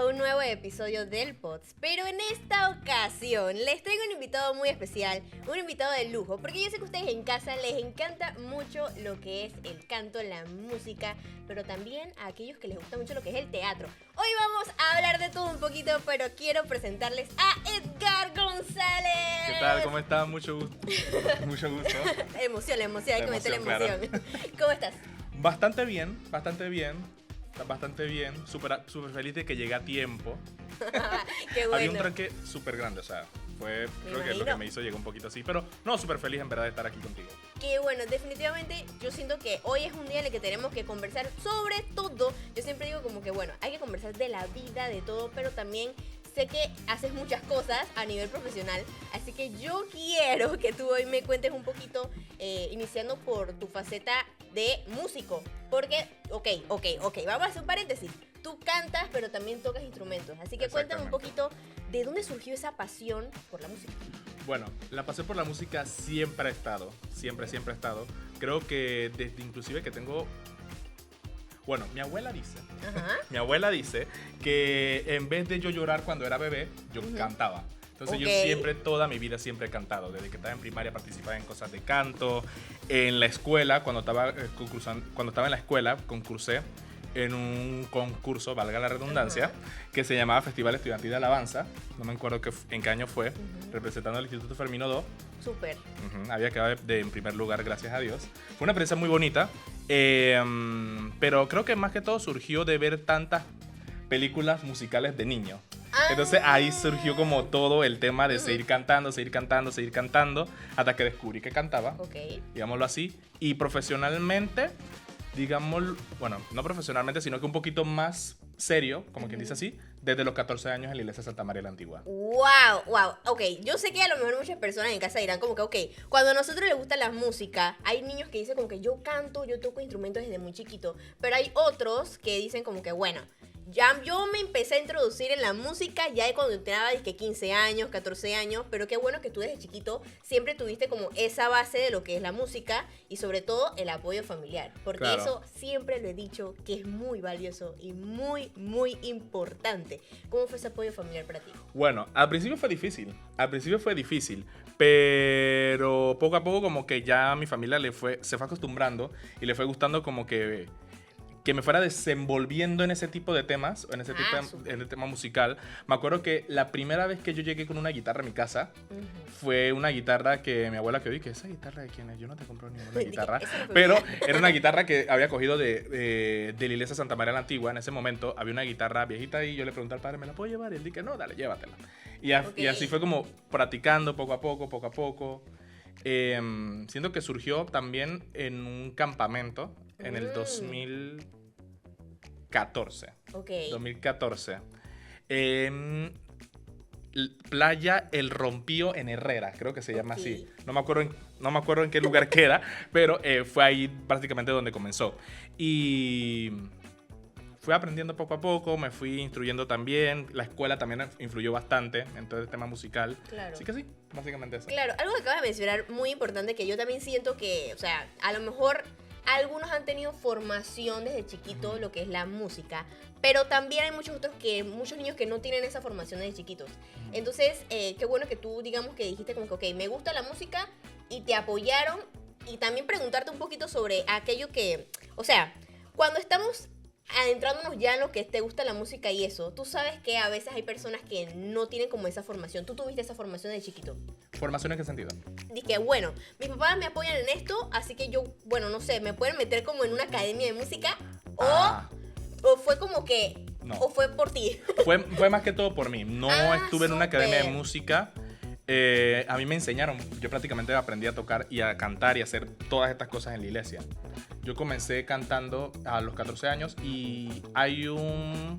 a un nuevo episodio del Pods, pero en esta ocasión les traigo un invitado muy especial, un invitado de lujo, porque yo sé que a ustedes en casa les encanta mucho lo que es el canto, la música, pero también a aquellos que les gusta mucho lo que es el teatro. Hoy vamos a hablar de todo un poquito, pero quiero presentarles a Edgar González. ¿Qué tal? ¿Cómo estás? Mucho gusto. Mucho gusto. La emoción, hay que meter la emoción. Claro. ¿Cómo estás? Bastante bien. Bastante bien. Súper feliz de que llegué a tiempo. Qué bueno. Había un tranque súper grande, o sea, creo que lo que me hizo llegar un poquito así, pero no, súper feliz en verdad de estar aquí contigo. Qué bueno, definitivamente yo siento que hoy es un día en el que tenemos que conversar sobre todo. Yo siempre digo como que bueno, hay que conversar de la vida, de todo, pero también sé que haces muchas cosas a nivel profesional, así que yo quiero que tú hoy me cuentes un poquito, iniciando por tu faceta de músico, porque, ok, vamos a hacer un paréntesis. Tú cantas, pero también tocas instrumentos, así que cuéntame un poquito de dónde surgió esa pasión por la música. Bueno, la pasión por la música siempre ha estado, siempre ha estado. Creo que desde inclusive que tengo... Bueno, mi abuela dice que en vez de yo llorar cuando era bebé, yo cantaba. Entonces yo siempre, toda mi vida siempre he cantado. Desde que estaba en primaria participaba en cosas de canto. En la escuela, cuando estaba en la escuela, concursé en un concurso, valga la redundancia, que se llamaba Festival Estudiantil de Alabanza. No me acuerdo en qué año fue, representando al Instituto Fermino II. Súper. Había quedado en primer lugar, gracias a Dios. Fue una experiencia muy bonita, pero creo que más que todo surgió de ver tantas películas musicales de niño. Entonces ahí surgió como todo el tema de seguir cantando, hasta que descubrí que cantaba, digámoslo así. Y profesionalmente, bueno, no profesionalmente, sino que un poquito más serio, como quien dice así, desde los 14 años en la iglesia de Santa María la Antigua. Wow. Ok, yo sé que a lo mejor muchas personas en casa dirán como que, ok, cuando a nosotros les gusta la música, hay niños que dicen como que yo canto, yo toco instrumentos desde muy chiquito, pero hay otros que dicen como que, bueno, ya yo me empecé a introducir en la música ya de cuando tenía 15 años, 14 años, pero qué bueno que tú desde chiquito siempre tuviste como esa base de lo que es la música y sobre todo el apoyo familiar, porque eso siempre lo he dicho que es muy valioso y muy, muy importante. ¿Cómo fue ese apoyo familiar para ti? Bueno, al principio fue difícil, pero poco a poco como que ya mi familia se fue acostumbrando y le fue gustando como que me fuera desenvolviendo en ese tipo de temas, en el tema musical. Me acuerdo que la primera vez que yo llegué con una guitarra a mi casa, fue una guitarra que mi abuela quedó, ¿esa guitarra de quién es? Yo no te compro ninguna guitarra. Pero era una guitarra que había cogido de la iglesia Santa María la Antigua. En ese momento había una guitarra viejita y yo le pregunté al padre, ¿me la puedo llevar? Y él dije, no, dale, llévatela. Y así fue como practicando poco a poco. Siento que surgió también en un campamento en el 2014. 2014. Playa El Rompío en Herrera, creo que se llama así. No me acuerdo en qué lugar queda, pero fue ahí prácticamente donde comenzó. Y fui aprendiendo poco a poco, me fui instruyendo también. La escuela también influyó bastante en todo el tema musical. Claro. Así que sí, básicamente eso. Claro, algo que acabas de mencionar muy importante que yo también siento que, o sea, a lo mejor algunos han tenido formación desde chiquito, lo que es la música, pero también hay muchos niños que no tienen esa formación desde chiquitos. Entonces, qué bueno que tú, digamos, que dijiste como que, ok, me gusta la música y te apoyaron, y también preguntarte un poquito sobre aquello que, o sea, cuando estamos adentrándonos ya en lo que te gusta la música y eso, tú sabes que a veces hay personas que no tienen como esa formación. ¿Tú tuviste esa formación de chiquito? ¿Formación en qué sentido? Dije, bueno, mis papás me apoyan en esto, así que yo, bueno, no sé, me pueden meter como en una academia de música o fue como que, o fue por ti. Fue más que todo por mí. No estuve en una academia de música. A mí me enseñaron, yo prácticamente aprendí a tocar y a cantar y a hacer todas estas cosas en la iglesia. Yo comencé cantando a los 14 años y hay un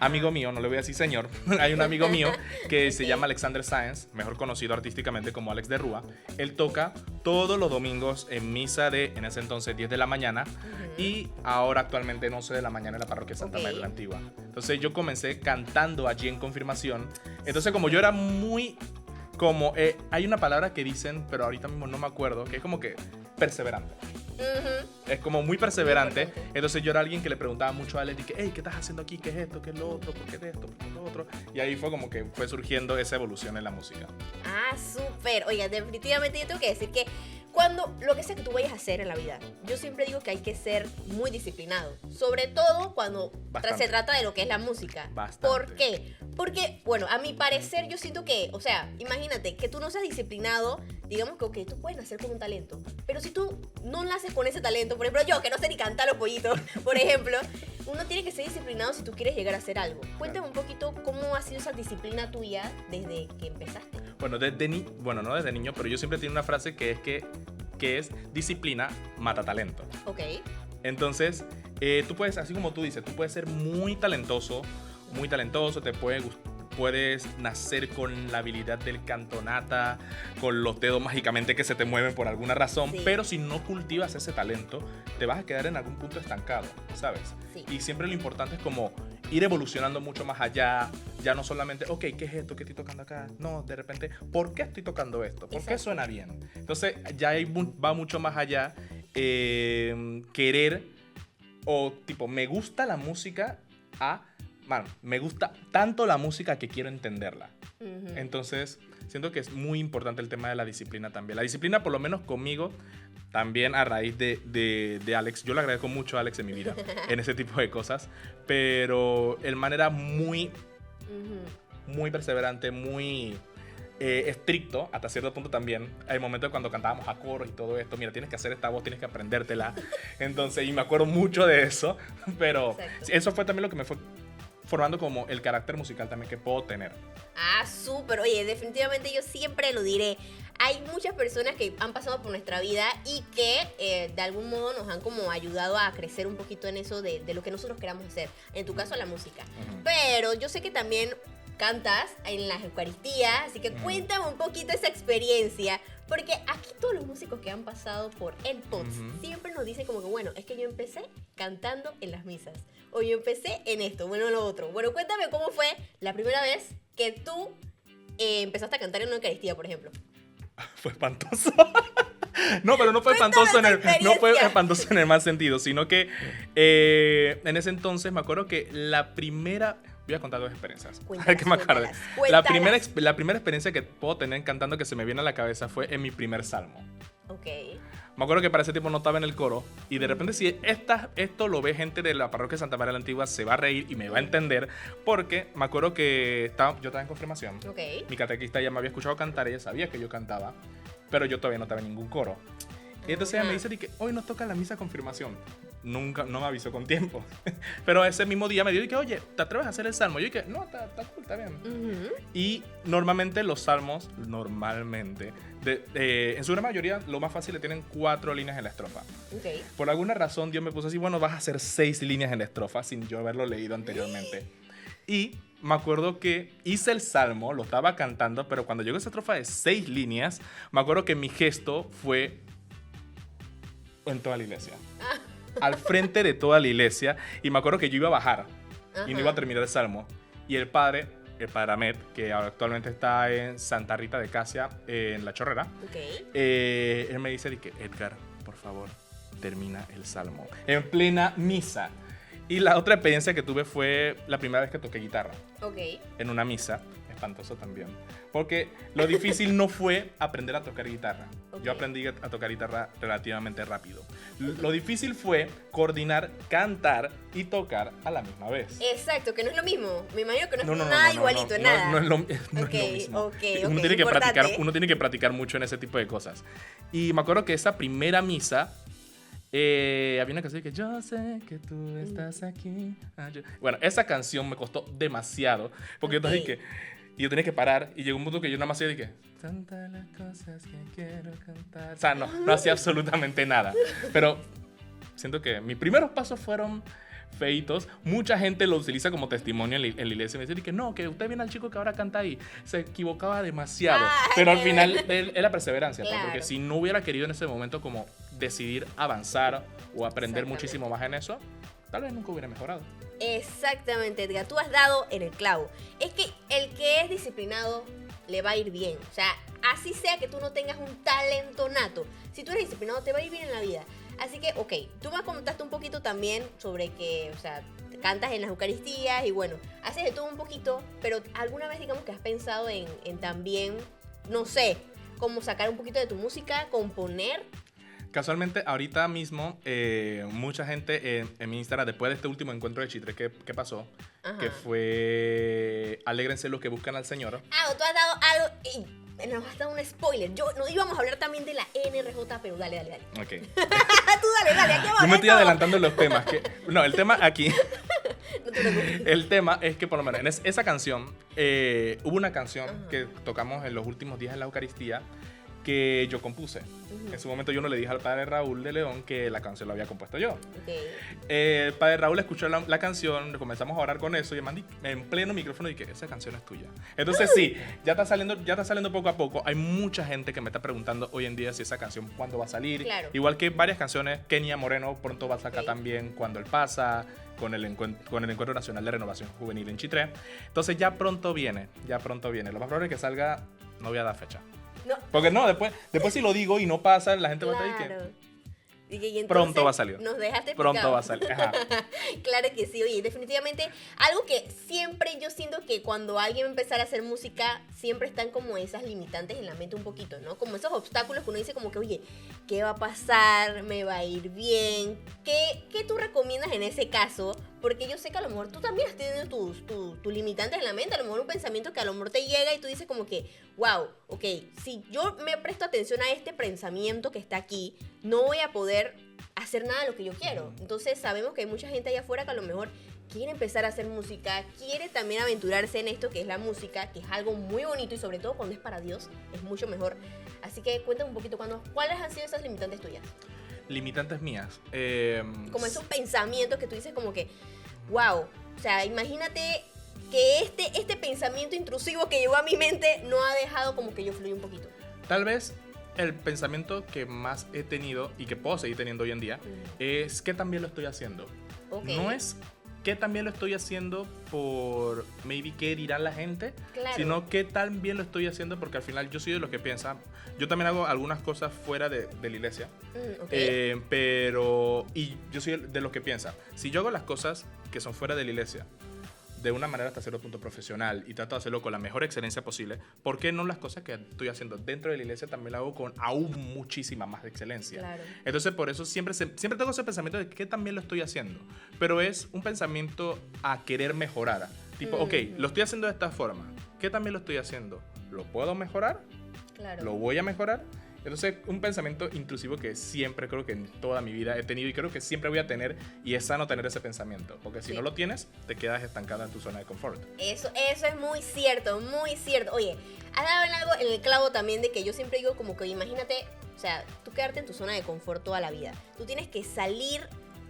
amigo mío, no le voy a decir señor, hay un amigo mío que se llama Alexander Sáenz, mejor conocido artísticamente como Alex de Rúa. Él toca todos los domingos en misa en ese entonces 10 de la mañana y ahora actualmente 11 de la mañana en la parroquia Santa María la Antigua. Entonces yo comencé cantando allí en confirmación. Entonces como yo era muy... hay una palabra que dicen, pero ahorita mismo no me acuerdo, que es como que perseverante. Ujú. Es como muy perseverante. Muy importante. Entonces yo era alguien que le preguntaba mucho a Alex, y que, hey, ¿qué estás haciendo aquí? ¿Qué es esto? ¿Qué es lo otro? ¿Por qué es esto? ¿Por qué es lo otro? Y ahí fue como que fue surgiendo esa evolución en la música. Ah, súper. Oiga, definitivamente yo tengo que decir que cuando lo que sea que tú vayas a hacer en la vida, yo siempre digo que hay que ser muy disciplinado. Sobre todo cuando Bastante. se trata de lo que es la música. Bastante. ¿Por qué? Porque, bueno, a mi parecer yo siento que, o sea, imagínate que tú no seas disciplinado, digamos que, ok, tú puedes nacer con un talento, pero si tú no naces con ese talento, por ejemplo, yo que no sé ni cantar los pollitos, por ejemplo, uno tiene que ser disciplinado si tú quieres llegar a hacer algo. Cuéntame un poquito cómo ha sido esa disciplina tuya desde que empezaste. Bueno, bueno, no desde niño, pero yo siempre tengo una frase que es disciplina mata talento. Ok. Entonces, tú puedes, así como tú dices, tú puedes ser muy talentoso, puedes nacer con la habilidad del cantonata, con los dedos mágicamente que se te mueven por alguna razón, Sí. pero si no cultivas ese talento, te vas a quedar en algún punto estancado, ¿sabes? Sí. Y siempre lo importante es como ir evolucionando mucho más allá, ya no solamente, ok, ¿qué es esto que estoy tocando acá? No, de repente, ¿por qué estoy tocando esto? ¿Por qué Exacto. suena bien? Entonces, ya ahí va mucho más allá querer o tipo, me gusta la música me gusta tanto la música que quiero entenderla. Ujú. Entonces, siento que es muy importante el tema de la disciplina también. La disciplina, por lo menos conmigo, también a raíz de Alex. Yo le agradezco mucho a Alex en mi vida, en ese tipo de cosas. Pero el man era muy, Ujú. muy perseverante, muy estricto, hasta cierto punto también. Hay momentos cuando cantábamos a coros y todo esto, mira, tienes que hacer esta voz, tienes que aprendértela. Entonces, y me acuerdo mucho de eso. Pero Exacto. eso fue también lo que me fue formando como el carácter musical también que puedo tener. Ah, súper. Oye, definitivamente yo siempre lo diré. Hay muchas personas que han pasado por nuestra vida y que de algún modo nos han como ayudado a crecer un poquito en eso de lo que nosotros queramos hacer. En tu caso, la música. Ujú. Pero yo sé que también cantas en las Eucaristías, así que cuéntame un poquito esa experiencia. Porque aquí todos los músicos que han pasado por el POTS siempre nos dicen como que, bueno, es que yo empecé cantando en las misas. O yo empecé en esto, bueno, en lo otro. Bueno, cuéntame cómo fue la primera vez que tú empezaste a cantar en una Eucaristía, por ejemplo. Fue espantoso. No, pero no fue Cuéntame espantoso esa no fue experiencia. espantoso en el mal sentido, sino que en ese entonces me acuerdo que la primera. Voy a contar dos experiencias. A ver qué me acuerdo. Cuéntalas. La primera experiencia que puedo tener cantando que se me viene a la cabeza fue en mi primer salmo. Ok. Me acuerdo que para ese tiempo no estaba en el coro y de repente si esto lo ve gente de la parroquia de Santa María la Antigua se va a reír y me va a entender porque me acuerdo que yo estaba en confirmación. Ok. Mi catequista ya me había escuchado cantar, ella sabía que yo cantaba, pero yo todavía no estaba en ningún coro. Y entonces ella me dice que hoy nos toca la misa confirmación. Nunca, no me avisó con tiempo. Pero ese mismo día me dijo que, oye, ¿te atreves a hacer el salmo? Yo dije, no, está cool, está bien. Ujú. Y normalmente los salmos, en su gran mayoría, lo más fácil le tienen 4 líneas en la estrofa. Ok. Por alguna razón, Dios me puso así, bueno, vas a hacer 6 líneas en la estrofa sin yo haberlo leído anteriormente. Y me acuerdo que hice el salmo, lo estaba cantando, pero cuando llegó esa estrofa de 6 líneas, me acuerdo que mi gesto fue en toda la iglesia. Al frente de toda la iglesia. Y me acuerdo que yo iba a bajar y no iba a terminar el salmo. Y el padre Ahmed, que actualmente está en Santa Rita de Casia, en La Chorrera, Ok. él me dice que Edgar, por favor, termina el salmo. En plena misa. Y la otra experiencia que tuve fue la primera vez que toqué guitarra Ok. en una misa. Espantoso también. Porque lo difícil no fue aprender a tocar guitarra. Ok. Yo aprendí a tocar guitarra relativamente rápido. Lo difícil fue coordinar, cantar y tocar a la misma vez. Exacto, que no es lo mismo. Me imagino que no es nada igualito, nada. No es lo Ok, mismo. ok, Uno ok, tiene que practicar, importante. uno tiene que practicar mucho en ese tipo de cosas. Y me acuerdo que esa primera misa había una canción que yo sé que tú estás aquí. Bueno, esa canción me costó demasiado porque yo tenía que parar y llegó un punto que yo nada más hacía tantas las cosas que quiero cantar. O sea, no hacía absolutamente nada. Pero siento que mis primeros pasos fueron feitos. Mucha gente lo utiliza como testimonio en la iglesia. Me dice que no, que usted viene al chico que ahora canta ahí. Se equivocaba demasiado. Pero al final es la perseverancia. Claro. Porque si no hubiera querido en ese momento como decidir avanzar o aprender Exactamente. muchísimo más en eso, tal vez nunca hubiera mejorado. Exactamente, Edgar. Tú has dado en el clavo. Es que el que es disciplinado le va a ir bien. O sea, así sea que tú no tengas un talento nato. Si tú eres disciplinado, te va a ir bien en la vida. Así que, ok, tú me comentaste un poquito también sobre que, o sea, cantas en las Eucaristías y bueno, haces de todo un poquito, pero alguna vez digamos que has pensado en también, no sé, como sacar un poquito de tu música, componer. Casualmente, ahorita mismo, mucha gente en mi Instagram, después de este último encuentro de Chitre que pasó, Ajá. que fue Alégrense los que buscan al Señor. Ah, tú has dado algo. Nos has dado un spoiler. No íbamos a hablar también de la NRJ, pero dale. Ok. Tú dale, aquí vamos. Yo me estoy adelantando en los temas. No, el tema aquí, No te preocupes. el tema es que por lo menos en esa canción, hubo una canción Ajá. que tocamos en los últimos días en la Eucaristía que yo compuse. En su momento yo no le dije al padre Raúl de León que la canción la había compuesto yo. Ok. El padre Raúl escuchó la canción, comenzamos a orar con eso y en pleno micrófono dije, esa canción es tuya. Entonces sí, ya está saliendo poco a poco. Hay mucha gente que me está preguntando hoy en día si esa canción cuándo va a salir. Claro. Igual que varias canciones, Kenia Moreno pronto va a sacar Ok. también Cuando Él Pasa, con el Encuentro Nacional de Renovación Juvenil en Chitré. Entonces ya pronto viene. Lo más probable es que salga, no voy a dar fecha. No. Porque no, después si lo digo y no pasa, la gente va a estar ahí que Claro. Y entonces pronto va a salir. Nos dejaste pronto picado. va a salir. Ajá. Claro que sí, oye, definitivamente algo que siempre yo siento que cuando alguien va a empezar a hacer música, siempre están como esas limitantes en la mente un poquito, ¿no? Como esos obstáculos que uno dice como que, oye, ¿qué va a pasar? ¿Me va a ir bien? ¿Qué tú recomiendas en ese caso? Porque yo sé que a lo mejor tú también has tenido tus limitantes en la mente, a lo mejor un pensamiento que a lo mejor te llega y tú dices como que, wow, ok, si yo me presto atención a este pensamiento que está aquí, no voy a poder hacer nada de lo que yo quiero. Entonces sabemos que hay mucha gente allá afuera que a lo mejor quiere empezar a hacer música, quiere también aventurarse en esto que es la música, que es algo muy bonito y sobre todo cuando es para Dios, es mucho mejor. Así que cuéntame un poquito, ¿cuáles han sido esas limitantes tuyas? Limitantes mías. Como esos pensamientos que tú dices como que, wow, o sea, imagínate que este pensamiento intrusivo que llegó a mi mente no ha dejado como que yo fluya un poquito. Tal vez el pensamiento que más he tenido y que puedo seguir teniendo hoy en día es que también lo estoy haciendo. Ok. No es que también lo estoy haciendo por maybe qué dirá la gente, Claro. sino que también lo estoy haciendo porque al final yo soy de los que piensa, yo también hago algunas cosas fuera de la iglesia, Ok. pero y yo soy de los que piensa, si yo hago las cosas que son fuera de la iglesia de una manera hasta cierto punto profesional y trato de hacerlo con la mejor excelencia posible, ¿por qué no las cosas que estoy haciendo dentro de la iglesia también las hago con aún muchísima más excelencia? Claro. Entonces por eso siempre tengo ese pensamiento de que también lo estoy haciendo, pero es un pensamiento a querer mejorar. Tipo, ok, lo estoy haciendo de esta forma, ¿qué también lo estoy haciendo? ¿Lo puedo mejorar? Claro. ¿Lo voy a mejorar? Entonces, un pensamiento intrusivo que siempre creo que en toda mi vida he tenido y creo que siempre voy a tener, y es sano tener ese pensamiento, porque si Sí. no lo tienes, te quedas estancada en tu zona de confort. Eso es muy cierto, muy cierto. Oye, has dado en algo en el clavo también de que yo siempre digo como que imagínate, o sea, tú quedarte en tu zona de confort toda la vida. Tú tienes que salir,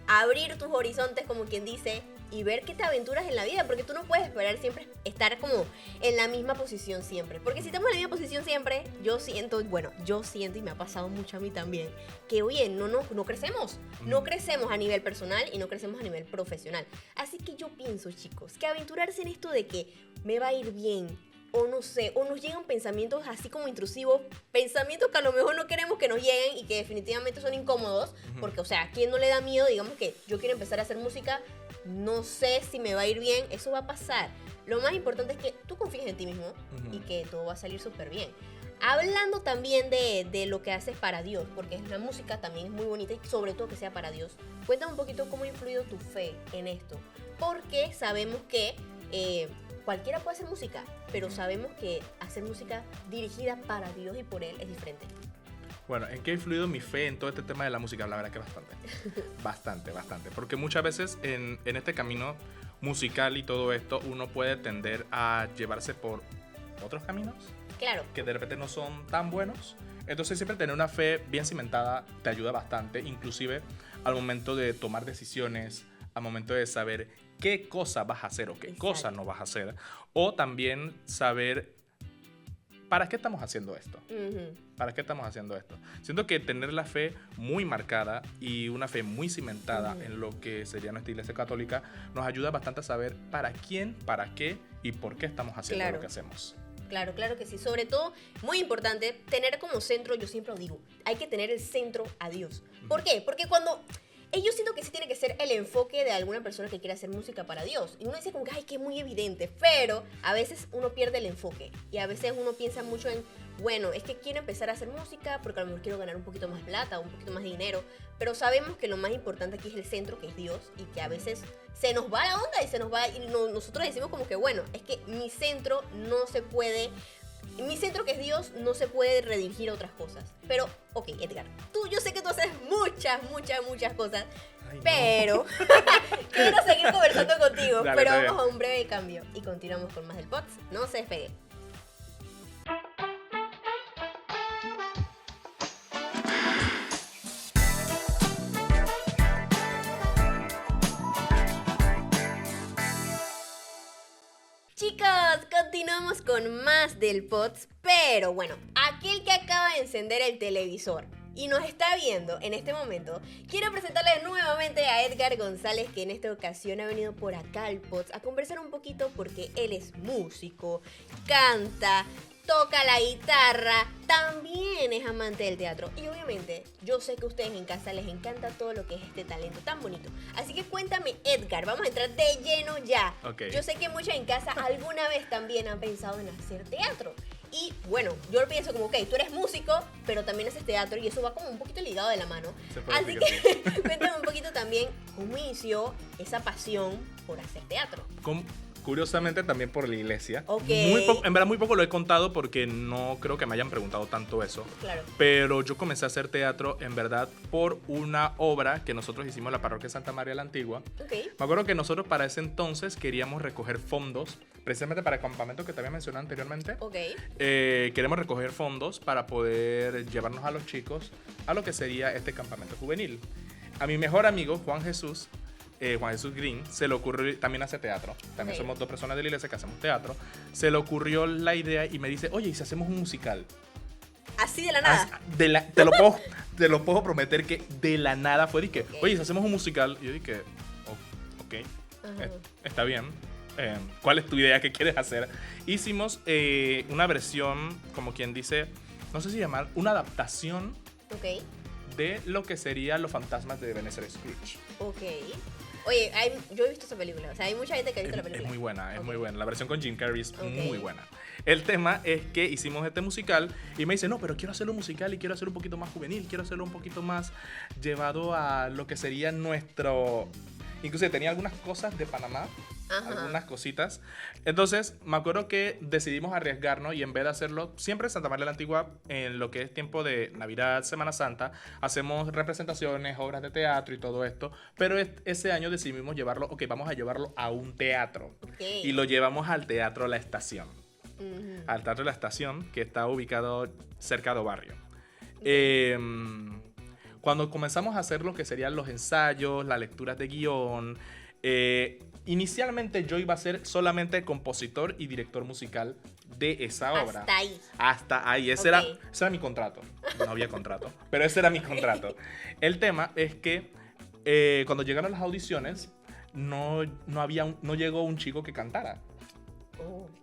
abrir tus horizontes como quien dice y ver qué te aventuras en la vida, porque tú no puedes esperar siempre estar como en la misma posición siempre. Porque si estamos en la misma posición siempre, yo siento y me ha pasado mucho a mí también, que oye, no crecemos. No crecemos a nivel personal y no crecemos a nivel profesional. Así que yo pienso, chicos, que aventurarse en esto de que me va a ir bien, o no sé, o nos llegan pensamientos así como intrusivos, pensamientos que a lo mejor no queremos que nos lleguen y que definitivamente son incómodos, porque, o sea, ¿a quién no le da miedo? Digamos que yo quiero empezar a hacer música, no sé si me va a ir bien, eso va a pasar. Lo más importante es que tú confíes en ti mismo y que todo va a salir súper bien. Hablando también de lo que haces para Dios, porque la música también es muy bonita y sobre todo que sea para Dios. Cuéntame un poquito cómo ha influido tu fe en esto, porque sabemos que cualquiera puede hacer música, pero sabemos que hacer música dirigida para Dios y por Él es diferente. Bueno, ¿en qué ha influido mi fe en todo este tema de la música? La verdad que bastante. Bastante. Porque muchas veces en este camino musical y todo esto, uno puede tender a llevarse por otros caminos Claro. que de repente no son tan buenos. Entonces siempre tener una fe bien cimentada te ayuda bastante, inclusive al momento de tomar decisiones, al momento de saber qué cosa vas a hacer o qué Exacto. cosa no vas a hacer, o también saber para qué estamos haciendo esto. ¿Para qué estamos haciendo esto? Siento que tener la fe muy marcada y una fe muy cimentada en lo que sería nuestra iglesia católica nos ayuda bastante a saber para quién, para qué y por qué estamos haciendo Claro. lo que hacemos. Claro, claro que sí. Sobre todo, muy importante, tener como centro, yo siempre lo digo, hay que tener el centro a Dios. ¿Por qué? Porque cuando... Yo siento que sí tiene que ser el enfoque de alguna persona que quiera hacer música para Dios. Y uno dice como que, ay, que es muy evidente. Pero a veces uno pierde el enfoque. Y a veces uno piensa mucho en, bueno, es que quiero empezar a hacer música porque a lo mejor quiero ganar un poquito más plata, un poquito más de dinero. Pero sabemos que lo más importante aquí es el centro, que es Dios. Y que a veces se nos va la onda y se nos va... Y nosotros decimos como que, bueno, es que mi centro no se puede... Mi centro, que es Dios, no se puede redirigir a otras cosas. Pero, ok, Edgar, yo sé que tú haces muchas cosas. Ay, pero no. Quiero seguir conversando contigo. Dale, pero vamos a un breve cambio y continuamos con más del podcast. No se despegue. Chicos, continuamos con más del POTS, pero bueno, aquel que acaba de encender el televisor y nos está viendo en este momento, quiero presentarle nuevamente a Edgar González, que en esta ocasión ha venido por acá al POTS a conversar un poquito porque él es músico, canta, toca la guitarra, también es amante del teatro. Y obviamente, yo sé que a ustedes en casa les encanta todo lo que es este talento tan bonito. Así que cuéntame, Edgar, vamos a entrar de lleno ya. Okay. Yo sé que muchos en casa alguna vez también han pensado en hacer teatro. Y bueno, yo lo pienso como, ok, tú eres músico, pero también haces teatro y eso va como un poquito ligado de la mano. Así que cuéntame un poquito también cómo inició esa pasión por hacer teatro. Curiosamente también por la iglesia. Okay. En verdad muy poco lo he contado porque no creo que me hayan preguntado tanto eso. Claro. Pero yo comencé a hacer teatro en verdad por una obra que nosotros hicimos en la parroquia Santa María la Antigua. Okay. Me acuerdo que nosotros para ese entonces queríamos recoger fondos, precisamente para el campamento que te había mencionado anteriormente. Okay. Queremos recoger fondos para poder llevarnos a los chicos a lo que sería este campamento juvenil. A mi mejor amigo, Juan Jesús Green, se le ocurrió, también hace teatro, también somos dos personas de la iglesia que hacemos teatro, se le ocurrió la idea y me dice, oye, ¿y si hacemos un musical? ¿Así de la nada? Te lo puedo prometer que de la nada fue, dije, okay. Oye, si hacemos un musical, y yo dije, ok, está bien, ¿cuál es tu idea? ¿Qué quieres hacer? Hicimos una versión, como quien dice, no sé si llamar, una adaptación de lo que serían Los fantasmas de Ebenezer Scrooge. Ok. Oye, yo he visto esa película. O sea, hay mucha gente que ha visto la película. Es muy buena, es muy buena. La versión con Jim Carrey es muy buena. El tema es que hicimos este musical y me dice, no, pero quiero hacerlo musical y quiero hacerlo un poquito más juvenil, quiero hacerlo un poquito más llevado a lo que sería nuestro... Inclusive tenía algunas cosas de Panamá, algunas cositas. Entonces, me acuerdo que decidimos arriesgarnos y en vez de hacerlo siempre en Santa María la Antigua, en lo que es tiempo de Navidad, Semana Santa, hacemos representaciones, obras de teatro y todo esto. Pero ese año decidimos llevarlo, vamos a llevarlo a un teatro. Y lo llevamos al Teatro La Estación. Al Teatro La Estación, que está ubicado cerca de Barrio. Cuando comenzamos a hacer lo que serían los ensayos, las lecturas de guión, inicialmente yo iba a ser solamente compositor y director musical de esa obra. Hasta ahí. Hasta ahí. Ese era mi contrato. No había contrato, pero ese era mi contrato. El tema es que cuando llegaron las audiciones, no llegó un chico que cantara.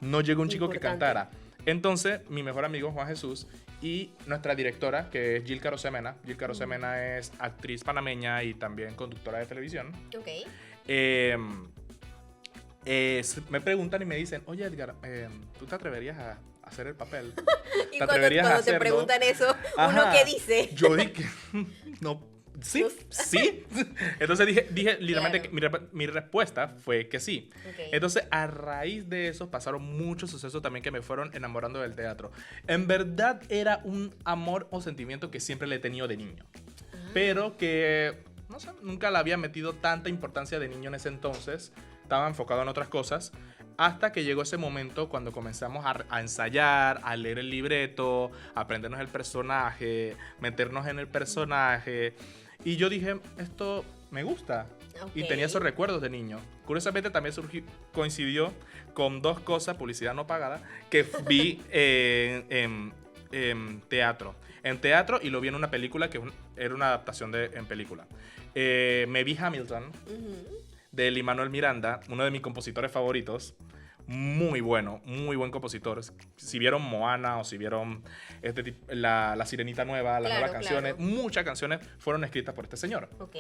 No llegó un chico que cantara. Entonces, mi mejor amigo, Juan Jesús, y nuestra directora, que es Gilka Rosemena. Gilka Rosemena es actriz panameña y también conductora de televisión. Me preguntan y me dicen, oye, Edgar, ¿tú te atreverías a hacer el papel? Y cuando te preguntan eso, ¿uno qué dice? Yo dije, no. Sí. Entonces dije literalmente, claro. mi respuesta fue que sí. Entonces, a raíz de eso pasaron muchos sucesos también que me fueron enamorando del teatro. En verdad era un amor o sentimiento que siempre le he tenido de niño, pero que, no sé, nunca le había metido tanta importancia de niño en ese entonces. Estaba enfocado en otras cosas. Hasta que llegó ese momento cuando comenzamos a ensayar, a leer el libreto, a aprendernos el personaje, meternos en el personaje. Y yo dije, esto me gusta. Y tenía esos recuerdos de niño. Curiosamente también coincidió con dos cosas, publicidad no pagada, que vi en teatro. En teatro y lo vi en una película que era una adaptación en película. Me vi Hamilton, de Lin-Manuel Miranda, uno de mis compositores favoritos. muy bueno, muy buen compositor. Si vieron Moana o si vieron la Sirenita nueva, las Claro, nuevas canciones, claro. muchas canciones fueron escritas por este señor. Ok.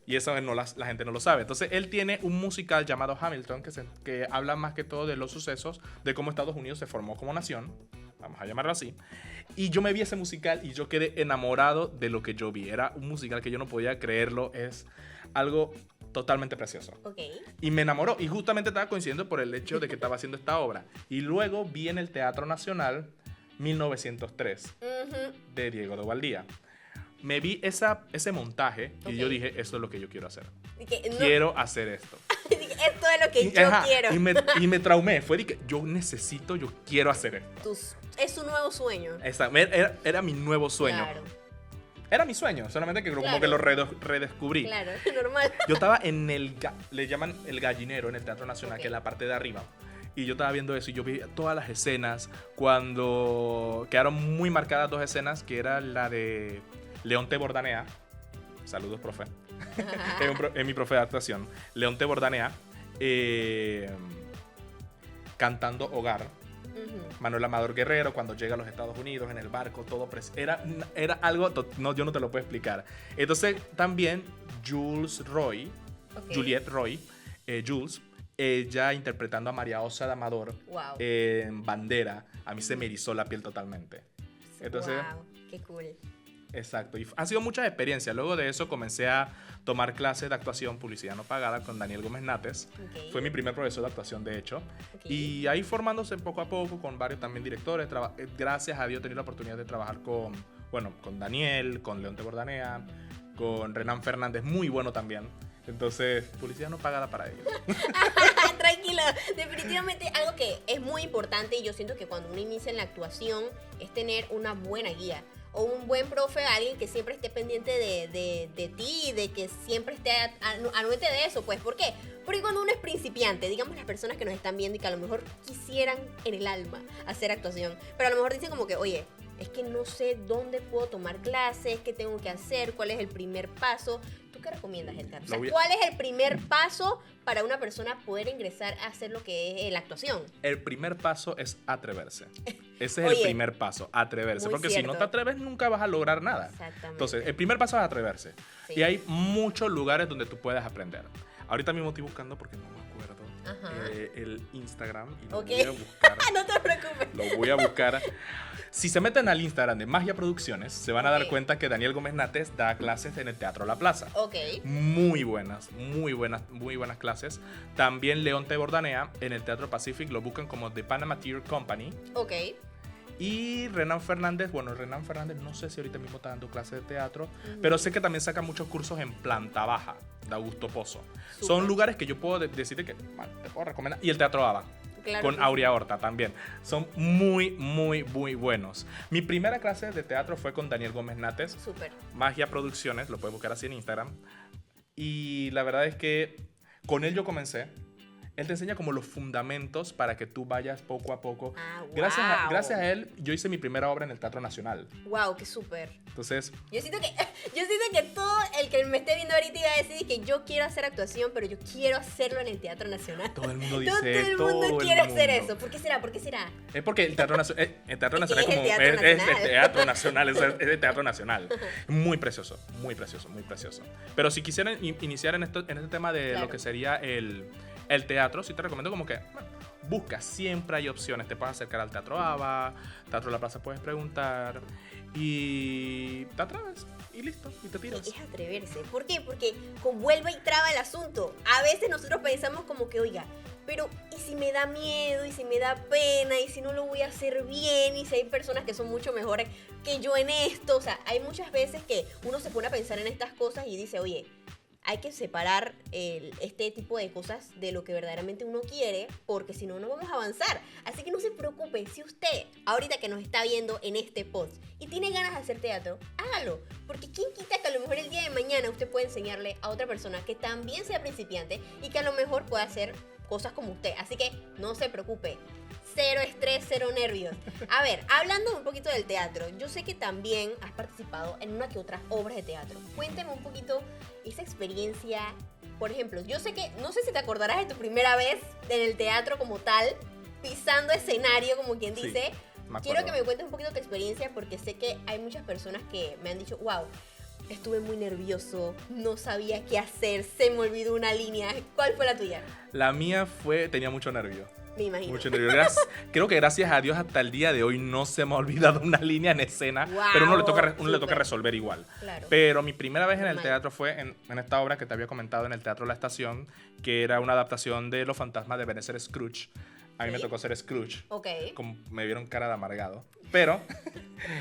Y eso la gente no lo sabe. Entonces, él tiene un musical llamado Hamilton que habla más que todo de los sucesos, de cómo Estados Unidos se formó como nación, vamos a llamarlo así. Y yo me vi ese musical y yo quedé enamorado de lo que yo vi. Era un musical que yo no podía creerlo, es algo totalmente precioso. Ok. Y me enamoró. Y justamente estaba coincidiendo por el hecho de que estaba haciendo esta obra. Y luego vi en el Teatro Nacional 1903 Ujú. de Diego de Valdía. Me vi ese montaje y yo Ok. dije, esto es lo que yo quiero hacer. Dije, no, Quiero hacer esto. dije, esto es lo que yo Ajá, quiero. y me traumé. Fue de que yo quiero hacer esto. Es un nuevo sueño. Era mi nuevo sueño. Claro, Era mi sueño, solamente que como Claro. que lo redescubrí. claro, normal. Yo estaba en le llaman el gallinero en el Teatro Nacional, Ok. que es la parte de arriba. Y yo estaba viendo eso y yo vi todas las escenas cuando quedaron muy marcadas dos escenas, que era la de Leonte Bordanea. Saludos, profe. Es mi profe de actuación. Leonte Bordanea cantando Hogar. Ujú. Manuel Amador Guerrero cuando llega a los Estados Unidos en el barco, todo era algo, no, yo no te lo puedo explicar. Entonces también Ok. Juliette Roy, Jules, ella interpretando a María Osa de Amador Wow. en Bandera, a mí se me erizó la piel totalmente. Entonces, Wow, qué cool. exacto, y han sido muchas experiencias. Luego de eso comencé a tomar clases de actuación, publicidad no pagada con Daniel Gómez Nates. Ok. Fue mi primer profesor de actuación, de hecho. Ok. Y ahí formándose poco a poco con varios también directores. Gracias a Dios he tenido la oportunidad de trabajar con Daniel, con Leonte Bordanea, con Renan Fernández, muy bueno también. Entonces, publicidad no pagada para ellos. Tranquilo, definitivamente algo que es muy importante y yo siento que cuando uno inicia en la actuación es tener una buena guía o un buen profe, alguien que siempre esté pendiente de ti, de que siempre esté anuente de eso, pues, ¿por qué? Porque cuando uno es principiante, digamos las personas que nos están viendo y que a lo mejor quisieran en el alma hacer actuación, pero a lo mejor dicen como que, oye, es que no sé dónde puedo tomar clases, qué tengo que hacer, cuál es el primer paso. ¿Tú qué recomiendas, Edgar? O sea, ¿cuál es el primer paso para una persona poder ingresar a hacer lo que es la actuación? El primer paso es atreverse. Ese es Oye, el primer paso, atreverse. muy Porque si no cierto. te atreves, nunca vas a lograr nada. Exactamente. Entonces, el primer paso es atreverse. Sí. Y hay muchos lugares donde tú puedes aprender. Ahorita mismo estoy buscando porque no me acuerdo Ajá. el Instagram y lo Ok. voy a buscar. No te preocupes. Lo voy a buscar. Si se meten al Instagram de Magia Producciones, se van a dar Ok. cuenta que Daniel Gómez Nates da clases en el Teatro La Plaza. Ok. Muy buenas clases. También Leonte Bordanea en el Teatro Pacific lo buscan como The Panama Theatre Company. Ok. Y Renan Fernández no sé si ahorita mismo está dando clases de teatro, pero sé que también saca muchos cursos en planta baja de Augusto Pozo. Súper. Son lugares que yo puedo decirte que te puedo recomendar. Y el Teatro ABA. Claro Con que sí. Aurea Horta también. Son muy buenos. Mi primera clase de teatro fue con Daniel Gómez Nates, Súper. Magia Producciones, lo puedes buscar así en Instagram. Y la verdad es que con él yo comencé. Él te enseña como los fundamentos para que tú vayas poco a poco. Ah, wow. Gracias a él, yo hice mi primera obra en el Teatro Nacional. Wow, qué súper. Entonces, Yo siento que todo el que me esté viendo ahorita iba a decir que yo quiero hacer actuación, pero yo quiero hacerlo en el Teatro Nacional. todo el mundo Todo dice, el mundo quiere hacer mundo. eso. ¿Por qué será? ¿Por qué será? Es porque el Teatro Nacional es como Es el Teatro es el Nacional. Teatro Nacional, es el Teatro Nacional. Muy precioso. Pero si quisieran iniciar en este tema de Claro. lo que sería el teatro, sí te recomiendo como que bueno, busca, siempre hay opciones. Te puedes acercar al Teatro ABA, Teatro La Plaza puedes preguntar y te atreves y listo, y te tiras. Es atreverse. ¿Por qué? Porque vuelve y traba el asunto. A veces nosotros pensamos como que, oiga, pero ¿y si me da miedo? ¿Y si me da pena? ¿Y si no lo voy a hacer bien? ¿Y si hay personas que son mucho mejores que yo en esto? O sea, hay muchas veces que uno se pone a pensar en estas cosas y dice, oye, hay que separar este tipo de cosas de lo que verdaderamente uno quiere, porque si no, no vamos a avanzar. Así que no se preocupe, si usted, ahorita que nos está viendo en este post y tiene ganas de hacer teatro, hágalo. Porque quién quita que a lo mejor el día de mañana usted puede enseñarle a otra persona que también sea principiante y que a lo mejor pueda hacer cosas como usted. Así que no se preocupe. Cero estrés, cero nervios. A ver, hablando un poquito del teatro, yo sé que también has participado en una que otras obras de teatro. Cuéntame un poquito esa experiencia. Por ejemplo, yo sé que, no sé si te acordarás de tu primera vez en el teatro como tal, pisando escenario, como quien Sí, dice. me Quiero acuerdo. que me cuentes un poquito tu experiencia porque sé que hay muchas personas que me han dicho, wow, estuve muy nervioso, no sabía qué hacer, se me olvidó una línea. ¿Cuál fue la tuya? La mía tenía mucho nervio. Me imagino. Mucho nervio. Creo que gracias a Dios hasta el día de hoy no se me ha olvidado una línea en escena, Wow, pero uno le toca súper. resolver igual. Claro. Pero mi primera vez en el Normal. teatro fue en esta obra que te había comentado en el Teatro La Estación, que era una adaptación de Los fantasmas de Ebenezer Scrooge. A mí me Sí. tocó ser Scrooge. Ok. Como me vieron cara de amargado. Pero,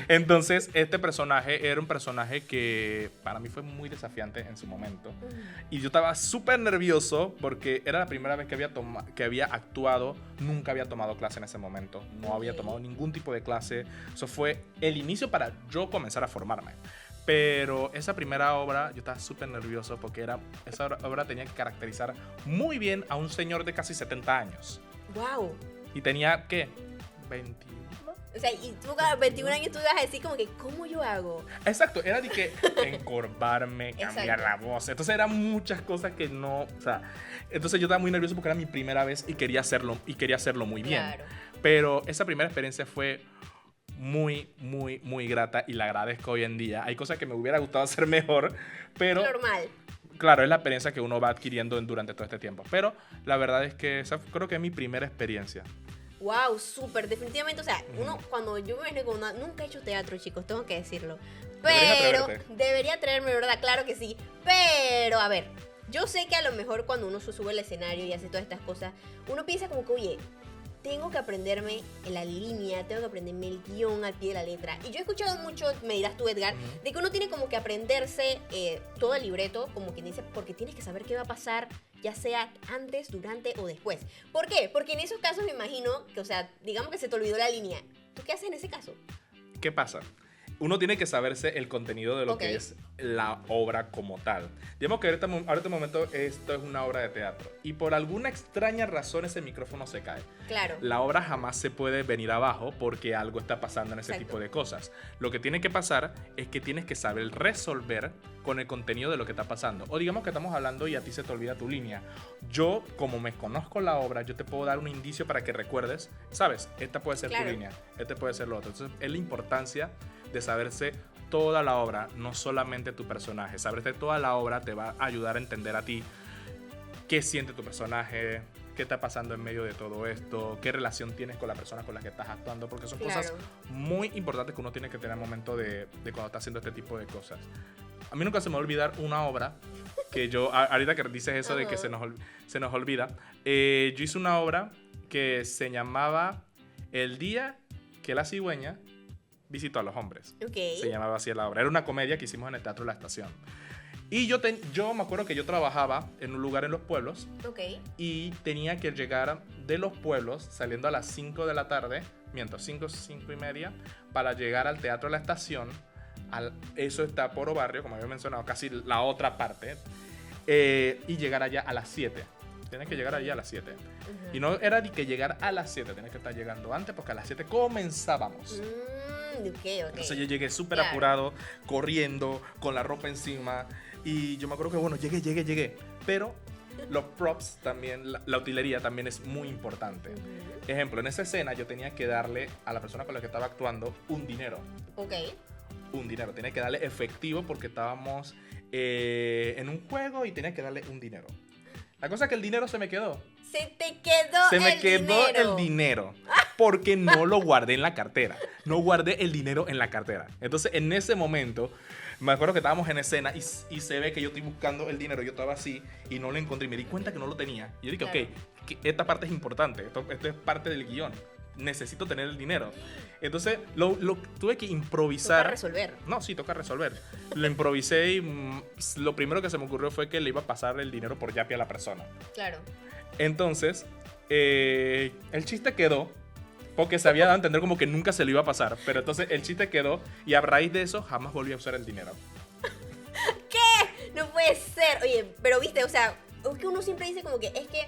entonces, este personaje era un personaje que para mí fue muy desafiante en su momento. Y yo estaba súper nervioso porque era la primera vez que había actuado. Nunca había tomado clase en ese momento. No había Ok. tomado ningún tipo de clase. Eso fue el inicio para yo comenzar a formarme. Pero esa primera obra, yo estaba súper nervioso porque esa obra tenía que caracterizar muy bien a un señor de casi 70 años. Wow. Y tenía, ¿qué? 21. O sea, y tú a 21 años tú ibas a decir como que, ¿cómo yo hago? Exacto, era de que encorvarme, cambiar la Exacto. voz. Entonces eran muchas cosas que no, o sea, entonces yo estaba muy nervioso porque era mi primera vez y quería hacerlo muy bien. Claro. Pero esa primera experiencia fue muy, muy, muy grata y la agradezco hoy en día. Hay cosas que me hubiera gustado hacer mejor, pero Normal. claro, es la experiencia que uno va adquiriendo durante todo este tiempo. Pero la verdad es que esa creo que es mi primera experiencia. Wow, súper, definitivamente. O sea, uno, cuando yo me vengo con nunca he hecho teatro, chicos, tengo que decirlo. Deberías Pero, atreverte. debería traerme, ¿verdad? Claro que sí. Pero, a ver, yo sé que a lo mejor cuando uno se sube al escenario y hace todas estas cosas, uno piensa como que, oye, tengo que aprenderme la línea, tengo que aprenderme el guión al pie de la letra. Y yo he escuchado mucho, me dirás tú, Edgar, Ujú. de que uno tiene como que aprenderse todo el libreto, como quien dice, porque tienes que saber qué va a pasar, ya sea antes, durante o después. ¿Por qué? Porque en esos casos me imagino que, o sea, digamos que se te olvidó la línea. ¿Tú qué haces en ese caso? ¿Qué pasa? Uno tiene que saberse el contenido de lo Ok. que es la obra como tal. Digamos que ahorita momento esto es una obra de teatro y por alguna extraña razón ese micrófono se cae. Claro. La obra jamás se puede venir abajo porque algo está pasando en ese Exacto. tipo de cosas. Lo que tiene que pasar es que tienes que saber resolver con el contenido de lo que está pasando. O digamos que estamos hablando y a ti se te olvida tu línea. Yo, como me conozco la obra, yo te puedo dar un indicio para que recuerdes, ¿sabes? Esta puede ser Claro. tu línea, este puede ser lo otro. Entonces, es la importancia de saberse toda la obra, no solamente tu personaje. Saberse toda la obra te va a ayudar a entender a ti qué siente tu personaje, qué está pasando en medio de todo esto, qué relación tienes con la persona con la que estás actuando, porque son Claro. cosas muy importantes que uno tiene que tener al momento de cuando está haciendo este tipo de cosas. A mí nunca se me va a olvidar una obra que yo, ahorita que dices eso de que Ajá. se nos olvida, yo hice una obra que se llamaba El día que la cigüeña visitó a los hombres. Ok. Se llamaba así la obra. Era una comedia que hicimos en el Teatro La Estación. Y yo me acuerdo que yo trabajaba en un lugar en los pueblos Ok. y tenía que llegar de los pueblos saliendo a las 5 de la tarde, 5 y media, para llegar al Teatro La Estación. Eso está por Barrio, como había mencionado, casi la otra parte. Y llegar allá a las 7. Tienes que llegar allá a las 7. Ujú. Y no era de que llegar a las 7, tienes que estar llegando antes porque a las 7 comenzábamos. Ok, ok. Entonces yo llegué súper Claro. apurado, corriendo, con la ropa encima. Y yo me acuerdo que, bueno, llegué. Pero los props también, la utilería también es muy importante. Ujú. Ejemplo, en esa escena yo tenía que darle a la persona con la que estaba actuando un dinero. Ok. Tenía que darle efectivo porque estábamos en un juego y tenía que darle un dinero. La cosa es que el dinero se me quedó. Se te quedó Se me el quedó dinero. el dinero porque no lo guardé en la cartera. No guardé el dinero en la cartera. Entonces, en ese momento, me acuerdo que estábamos en escena y se ve que yo estoy buscando el dinero. Yo estaba así y no lo encontré y me di cuenta que no lo tenía. Y yo dije, Claro. ok, que esta parte es importante. Esto es parte del guión. Necesito tener el dinero. Entonces, lo tuve que Toca improvisar. resolver. No, sí, toca resolver. Lo improvisé y lo primero que se me ocurrió fue que le iba a pasar el dinero por Yapi a la persona. Claro. Entonces, el chiste quedó, porque se había dado a entender como que nunca se lo iba a pasar. Pero entonces el chiste quedó y a raíz de eso jamás volví a usar el dinero. No puede ser. Oye, pero viste, o sea, es que uno siempre dice como que es que,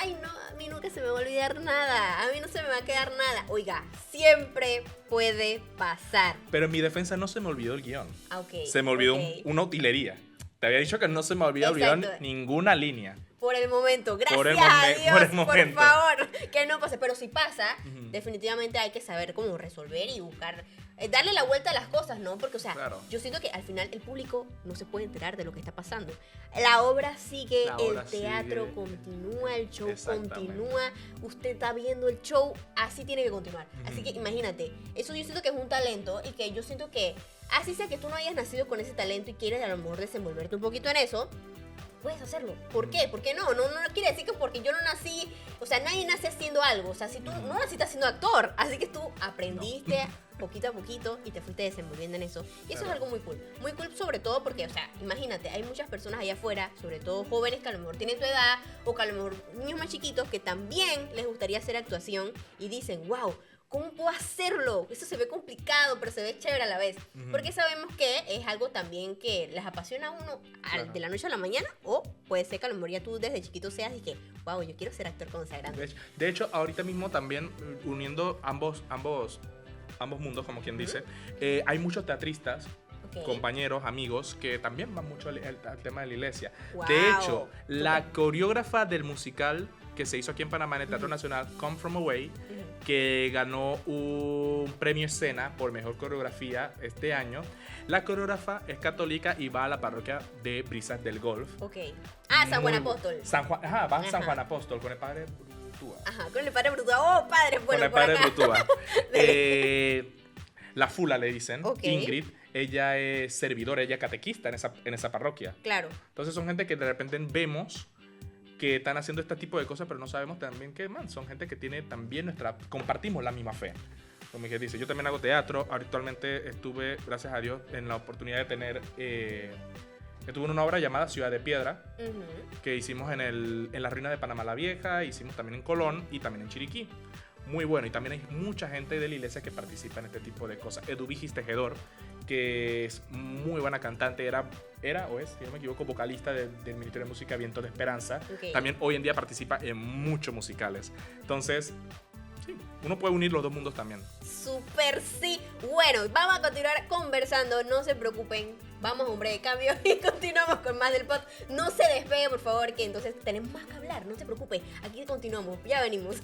ay, no, a mí nunca se me va a olvidar nada. A mí no se me va a quedar nada. Oiga, siempre puede pasar. Pero en mi defensa no se me olvidó el guión. Ah, ok. Se me olvidó ok. una utilería. Te había dicho que no se me había olvidado Exacto. ninguna línea. por el momento. Gracias Por el a Dios, por el por momento. favor, que no pase. Pero si pasa, Ujú. definitivamente hay que saber cómo resolver y buscar, darle la vuelta a las cosas, ¿no? Porque, o sea, Claro. yo siento que al final el público no se puede enterar de lo que está pasando. La obra sigue, La obra el teatro sigue. continúa, el show Exactamente. continúa, usted está viendo el show, así tiene que continuar. Así que Ujú. imagínate, eso yo siento que es un talento y que yo siento que, así sea que tú no hayas nacido con ese talento y quieres a lo mejor desenvolverte un poquito en eso, puedes hacerlo. ¿Por qué? ¿Por qué no? No quiere decir que porque yo no nací, o sea, nadie nace haciendo algo. O sea, si tú no naciste siendo actor, así que tú aprendiste poquito a poquito y te fuiste desenvolviendo en eso. Y eso Claro. es algo muy cool. Muy cool sobre todo porque, o sea, imagínate, hay muchas personas allá afuera, sobre todo jóvenes que a lo mejor tienen tu edad o que a lo mejor niños más chiquitos que también les gustaría hacer actuación y dicen, wow, ¿cómo puedo hacerlo? Eso se ve complicado, pero se ve chévere a la vez. Ujú. Porque sabemos que es algo también que les apasiona a uno Claro. de la noche a la mañana, o puede ser que a lo mejor ya tú desde chiquito seas y que, wow, yo quiero ser actor cuando sea grande. De hecho, ahorita mismo también, uniendo ambos mundos, como quien dice, hay muchos teatristas, Ok. compañeros, amigos, que también van mucho al tema de la iglesia. Wow. De hecho, la coreógrafa del musical que se hizo aquí en Panamá en el Teatro Nacional, Come From Away, Ujú. que ganó un premio escena por mejor coreografía este año. La coreógrafa es católica y va a la parroquia de Brisas del Golf. Ok. Ah, San Juan Muy bu- Apóstol. San Juan, ajá, va a San Ajá. Juan Apóstol con el padre Brutúa. Ajá, con el padre Brutúa. Oh, padre, bueno, Con el por padre acá. Brutúa. La Fula le dicen, Ok. Ingrid. Ella es servidora, ella es catequista en esa parroquia. Claro. Entonces son gente que de repente vemos que están haciendo este tipo de cosas, pero no sabemos también que, man, son gente que tiene también compartimos la misma fe. Como que dice, yo también hago teatro, actualmente estuve, gracias a Dios, en la oportunidad de tener, estuve en una obra llamada Ciudad de Piedra, Ujú. que hicimos en la ruina de Panamá la Vieja, hicimos también en Colón y también en Chiriquí. Muy bueno, y también hay mucha gente de la iglesia que participa en este tipo de cosas. Eduvigis Tejedor, que es muy buena cantante, era o es, si no me equivoco, vocalista del Ministerio de Música Viento de Esperanza. Ok. También hoy en día participa en muchos musicales. Entonces, sí, uno puede unir los dos mundos también. Súper sí. Bueno, vamos a continuar conversando, no se preocupen. Vamos a un breve cambio y continuamos con más del pod. No se despegue, por favor, que entonces tenemos más que hablar. No se preocupe, aquí continuamos, ya venimos.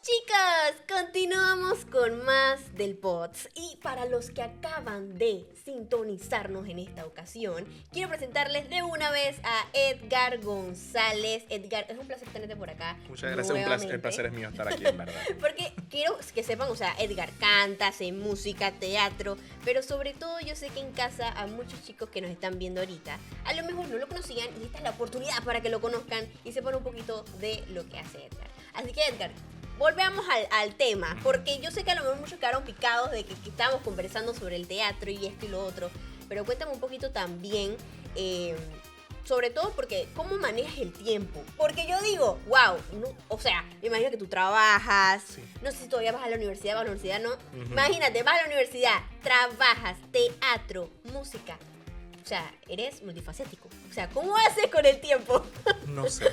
Chicas, continuamos con más del POTS. Y para los que acaban de sintonizarnos en esta ocasión, quiero presentarles de una vez a Edgar González. Edgar, es un placer tenerte por acá. Muchas gracias, el placer es mío estar aquí, en verdad. Porque quiero que sepan, o sea, Edgar canta, hace música, teatro, pero sobre todo yo sé que en casa a muchos chicos que nos están viendo ahorita, a lo mejor no lo conocían y esta es la oportunidad para que lo conozcan y sepan un poquito de lo que hace Edgar. Así que Edgar, volvemos al tema, porque yo sé que a lo mejor muchos quedaron picados de que estábamos conversando sobre el teatro y esto y lo otro, pero cuéntame un poquito también, sobre todo porque cómo manejas el tiempo. Porque yo digo, wow, no, o sea, me imagino que tú trabajas, Sí. no sé si todavía vas a la universidad, no. Ujú. Imagínate, vas a la universidad, trabajas, teatro, música. O sea, eres multifacético. O sea, ¿cómo haces con el tiempo? No sé.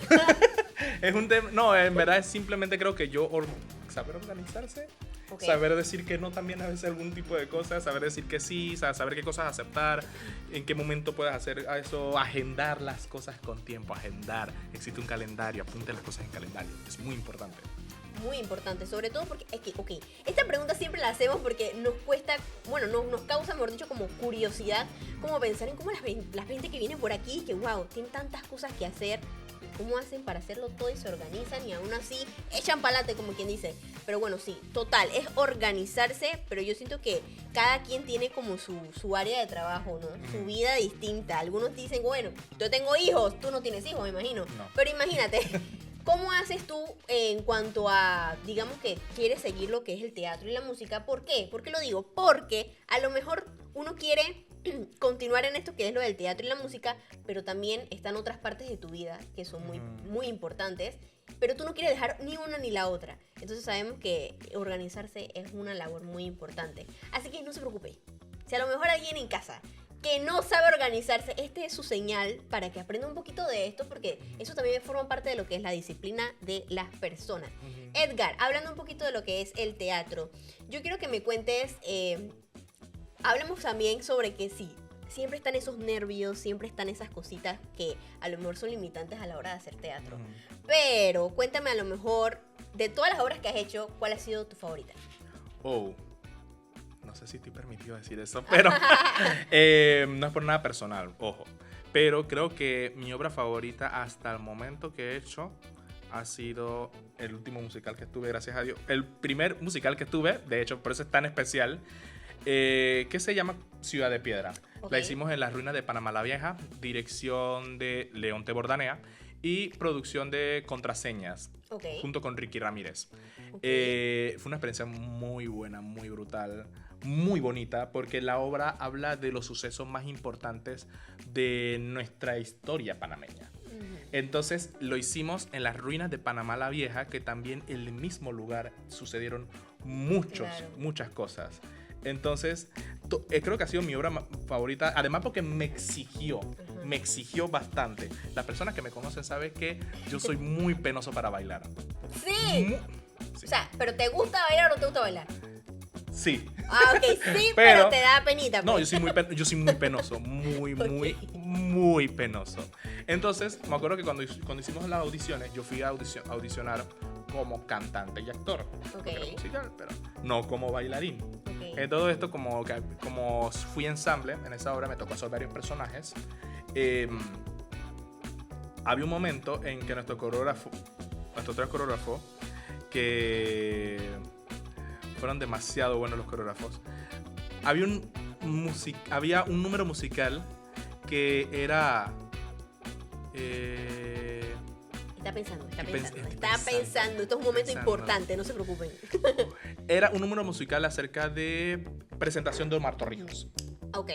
Es un tema. No, en verdad es simplemente creo que saber organizarse. Ok. Saber decir que no también a veces algún tipo de cosas. Saber decir que sí. Saber qué cosas aceptar. En qué momento puedes hacer eso. Agendar las cosas con tiempo. Agendar. Existe un calendario. Apunte las cosas en calendario. Es muy importante. Muy importante, sobre todo porque es que, ok, esta pregunta siempre la hacemos porque nos cuesta, bueno, nos causa, mejor dicho, como curiosidad, como pensar en cómo la gente que viene por aquí, que wow, tienen tantas cosas que hacer, cómo hacen para hacerlo todo y se organizan y aún así echan pa'lante, como quien dice. Pero bueno, sí, total, es organizarse, pero yo siento que cada quien tiene como su área de trabajo, ¿no? Su vida distinta. Algunos dicen, bueno, yo tengo hijos, tú no tienes hijos, me imagino. No. Pero imagínate. ¿Cómo haces tú en cuanto a, digamos que quieres seguir lo que es el teatro y la música? ¿Por qué? ¿Por qué lo digo? Porque a lo mejor uno quiere continuar en esto que es lo del teatro y la música, pero también están otras partes de tu vida que son muy importantes, pero tú no quieres dejar ni una ni la otra. Entonces sabemos que organizarse es una labor muy importante. Así que no se preocupe. Si a lo mejor alguien en casa que no sabe organizarse, este es su señal para que aprenda un poquito de esto, porque eso también forma parte de lo que es la disciplina de las personas. Edgar, hablando un poquito de lo que es el teatro, yo quiero que me cuentes, hablemos también sobre que sí, siempre están esos nervios, siempre están esas cositas que a lo mejor son limitantes a la hora de hacer teatro. Pero cuéntame a lo mejor, de todas las obras que has hecho, ¿cuál ha sido tu favorita? No sé si estoy permitido decir eso, pero no es por nada personal, ojo. Pero creo que mi obra favorita hasta el momento que he hecho ha sido el último musical que estuve, gracias a Dios. El primer musical que estuve, de hecho, por eso es tan especial, que se llama Ciudad de Piedra. Okay. La hicimos en las ruinas de Panamá la Vieja, dirección de Leonte Bordanea y producción de Contraseñas, junto con Ricky Ramírez. Fue una experiencia muy buena, muy brutal, muy bonita, porque la obra habla de los sucesos más importantes de nuestra historia panameña. Entonces lo hicimos en las ruinas de Panamá la Vieja, que también en el mismo lugar sucedieron muchas cosas. Entonces creo que ha sido mi obra favorita, además porque me exigió bastante. Las personas que me conocen saben que yo soy muy penoso para bailar. Sí. O sea, ¿pero te gusta bailar o no te gusta bailar? Sí. Ah, ok, sí, pero te da penita. No, pues. yo soy muy penoso, muy penoso. Entonces, me acuerdo que cuando hicimos las audiciones, yo fui a audicionar como cantante y actor. Era musical, pero no como bailarín. En todo esto, como fui ensamble, en esa obra me tocó hacer varios personajes. Había un momento en que nuestro tres coreógrafos, que fueron demasiado buenos los coreógrafos, había un número musical que era... Está pensando. Esto es un momento importante, no se preocupen. Era un número musical acerca de presentación de Omar Torrijos. Ok.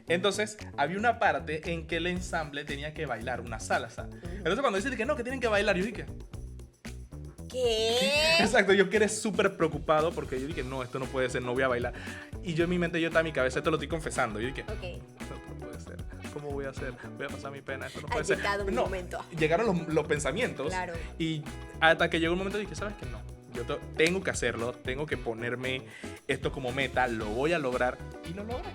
Entonces, había una parte en que el ensamble tenía que bailar una salsa. Entonces, cuando dicen que no, que tienen que bailar, yo dije... ¿Qué? Exacto, yo quedé súper preocupado porque yo dije, no, esto no puede ser, no voy a bailar. Y yo en mi mente, yo estaba en mi cabeza, esto lo estoy confesando. Yo dije, no puede ser, ¿cómo voy a hacer? Voy a pasar mi pena, esto no puede ser. Un momento. Llegaron los pensamientos. Claro. Y hasta que llegó un momento dije, ¿sabes qué? No, yo tengo que hacerlo, tengo que ponerme esto como meta, lo voy a lograr. Y lo logré.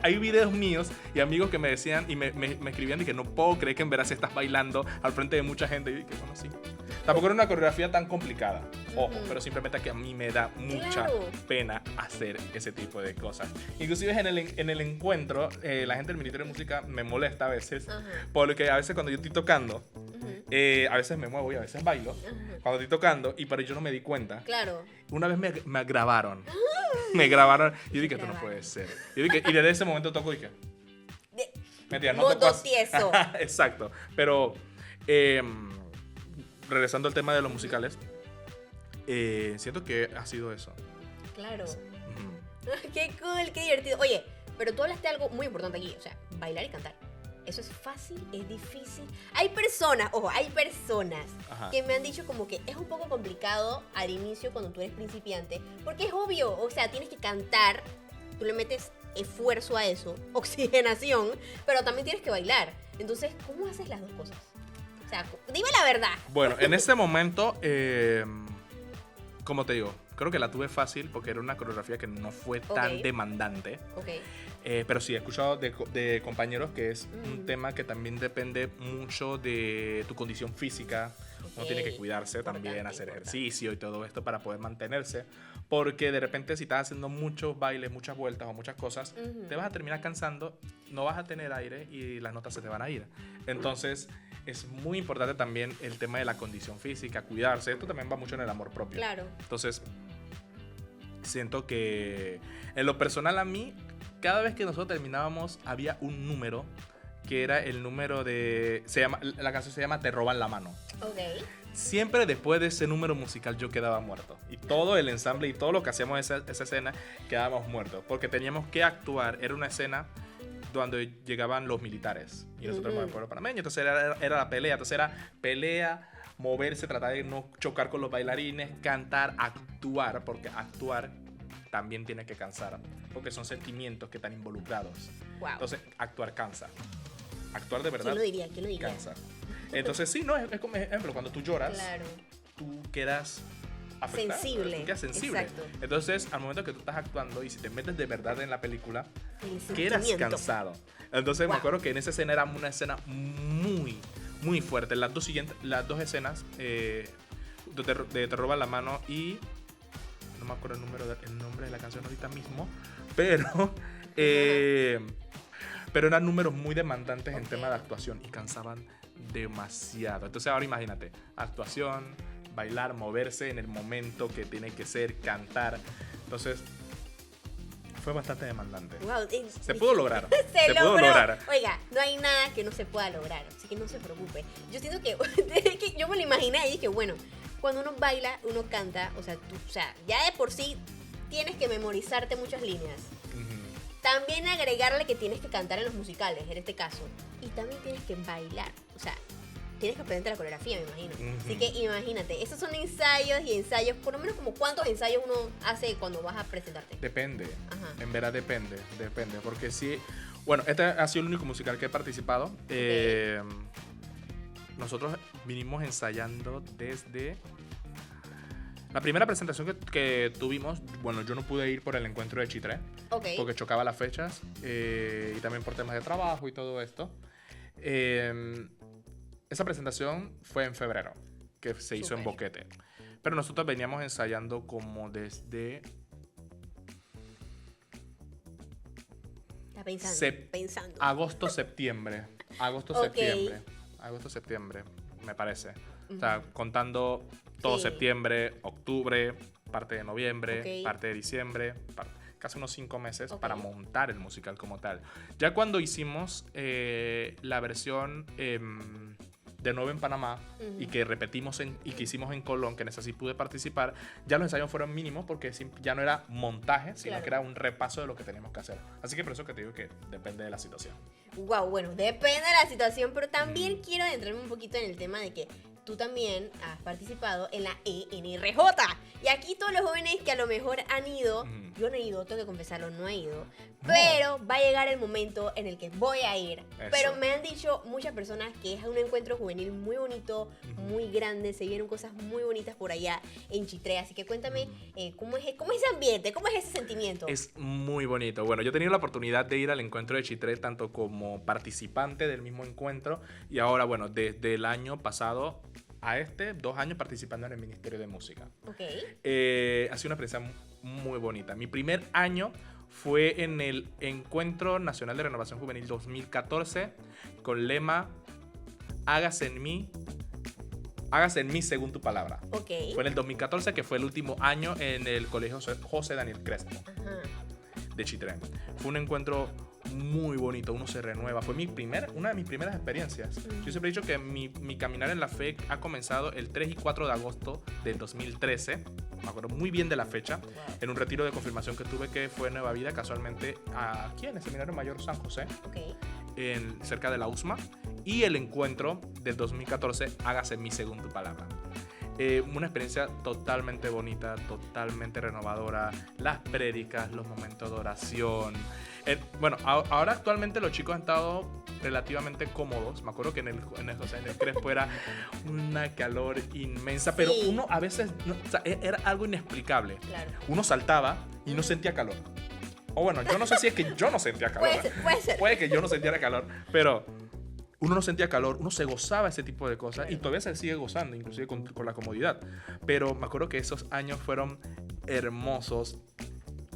Hay videos míos y amigos que me decían y me escribían y que no puedo creer que en verdad se estás bailando al frente de mucha gente. Y yo dije, bueno, sí. Tampoco era una coreografía tan complicada, ojo, pero simplemente que a mí me da mucha pena hacer ese tipo de cosas. Inclusive en el encuentro, la gente del Ministerio de Música me molesta a veces, porque a veces cuando yo estoy tocando, a veces me muevo y a veces bailo, cuando estoy tocando, pero yo no me di cuenta. Claro. Una vez me grabaron. Me grabaron. Y yo dije, esto no puede ser. Y desde ese momento toco y dije... Mentira, no modo tieso. Exacto. Pero... regresando al tema de los musicales, siento que ha sido eso. Claro. Qué cool, qué divertido. Oye, pero tú hablaste de algo muy importante aquí, o sea, bailar y cantar. ¿Eso es fácil? ¿Es difícil? Hay personas que me han dicho como que es un poco complicado al inicio cuando tú eres principiante, porque es obvio, o sea, tienes que cantar, tú le metes esfuerzo a eso, oxigenación, pero también tienes que bailar. Entonces, ¿cómo haces las dos cosas? O sea, dime la verdad. Bueno, en ese momento, como te digo, creo que la tuve fácil porque era una coreografía que no fue tan demandante. Pero sí, he escuchado de compañeros que es un tema que también depende mucho de tu condición física. Uno tiene que cuidarse también, hacer ejercicio y todo esto para poder mantenerse. Porque de repente si estás haciendo muchos bailes, muchas vueltas o muchas cosas, te vas a terminar cansando, no vas a tener aire y las notas se te van a ir. Entonces... es muy importante también el tema de la condición física, cuidarse. Esto también va mucho en el amor propio. Claro. Entonces, siento que en lo personal a mí, cada vez que nosotros terminábamos, había un número que era el número de... la canción se llama Te roban la mano. Siempre después de ese número musical yo quedaba muerto. Y todo el ensamble y todo lo que hacíamos esa escena quedábamos muertos. Porque teníamos que actuar. Era una escena... cuando llegaban los militares y nosotros éramos el pueblo panameño, entonces era la pelea, moverse, tratar de no chocar con los bailarines, cantar, actuar, porque actuar también tiene que cansar, porque son sentimientos que están involucrados. Wow. Entonces, actuar cansa. Actuar de verdad ¿Quién lo diría? ¿Quién lo diría? cansa. Entonces, sí, no, es como ejemplo, cuando tú lloras, Claro. tú quedas afectado, Sensible. tú quedas sensible. Exacto. Entonces, al momento que tú estás actuando y si te metes de verdad en la película, El quedas sentimiento. cansado. Entonces, me Wow. acuerdo que en esa escena era una escena muy, muy fuerte. Las dos escenas, te roban la mano y no me acuerdo el nombre de la canción ahorita mismo, pero pero eran números muy demandantes en Ok. tema de actuación y cansaban demasiado. Entonces ahora imagínate, actuación, bailar, moverse en el momento que tiene que ser, cantar. Entonces fue bastante demandante. Wow, Se pudo lograr. Se pudo logró. lograr. Oiga, no hay nada que no se pueda lograr, así que no se preocupe. Yo siento que, que yo me lo imaginé y dije, bueno, cuando uno baila, uno canta, o sea, ya de por sí tienes que memorizarte muchas líneas. Ujú. También agregarle que tienes que cantar en los musicales, en este caso. Y también tienes que bailar. O sea, tienes que aprenderte la coreografía, me imagino. Ujú. Así que imagínate, esos son ensayos y ensayos, por lo menos como cuántos ensayos uno hace cuando vas a presentarte. Depende. Ajá. En verdad depende. Porque sí. Bueno, este ha sido el único musical que he participado. Nosotros vinimos ensayando desde la primera presentación que tuvimos. Bueno, yo no pude ir por el encuentro de Chitré Ok. porque chocaba las fechas y también por temas de trabajo y todo esto. Esa presentación fue en febrero, que se hizo en Súper. Boquete. Pero nosotros veníamos ensayando como desde Está pensando. Pensando. agosto, septiembre. Ok. Agosto, septiembre, me parece. O sea, contando todo Sí. septiembre, octubre, parte de noviembre, Ok. parte de diciembre, casi unos 5 meses Ok. para montar el musical como tal. Ya cuando hicimos la versión de nuevo en Panamá Ujú. y que repetimos y que hicimos en Colón, que en esa sí pude participar, ya los ensayos fueron mínimos porque ya no era montaje, sino Claro. que era un repaso de lo que teníamos que hacer. Así que por eso que te digo que depende de la situación. Wow, bueno, depende de la situación, pero también quiero adentrarme un poquito en el tema de que tú también has participado en la ENRJ. Y aquí todos los jóvenes que a lo mejor han ido, Ujú. yo no he ido, tengo que confesarlo, no he ido, pero va a llegar el momento en el que voy a ir. Eso. Pero me han dicho muchas personas que es un encuentro juvenil muy bonito, muy grande, se vieron cosas muy bonitas por allá en Chitré. Así que cuéntame, ¿cómo es ese ambiente? ¿Cómo es ese sentimiento? Es muy bonito. Bueno, yo he tenido la oportunidad de ir al encuentro de Chitré tanto como participante del mismo encuentro y ahora, bueno, desde el año pasado a 2 años participando en el Ministerio de Música. Ok. Ha sido una experiencia muy bonita. Mi primer año fue en el Encuentro Nacional de Renovación Juvenil 2014 con lema Hágase en mí según tu palabra. Ok. Fue en el 2014, que fue el último año en el Colegio José Daniel Crespo Ajá. de Chitré. Fue un encuentro muy bonito, uno se renueva. Fue una de mis primeras experiencias. Yo siempre he dicho que mi caminar en la fe ha comenzado el 3 y 4 de agosto del 2013. Me acuerdo muy bien de la fecha. En un retiro de confirmación que tuve que fue en Nueva Vida, casualmente aquí en el Seminario Mayor San José, Ok. cerca de la USMA. Y el encuentro del 2014, Hágase en mí según tu palabra. Una experiencia totalmente bonita, totalmente renovadora. Las prédicas, los momentos de oración. Bueno, ahora actualmente los chicos han estado relativamente cómodos. Me acuerdo que en el Crespo era una calor inmensa, pero Sí. uno a veces, o sea, era algo inexplicable. Claro. Uno saltaba y no sentía calor. O bueno, yo no sé si es que yo no sentía calor. Puede ser. Puede que yo no sintiera calor, pero uno no sentía calor, uno se gozaba ese tipo de cosas y todavía se sigue gozando, inclusive con la comodidad. Pero me acuerdo que esos años fueron hermosos.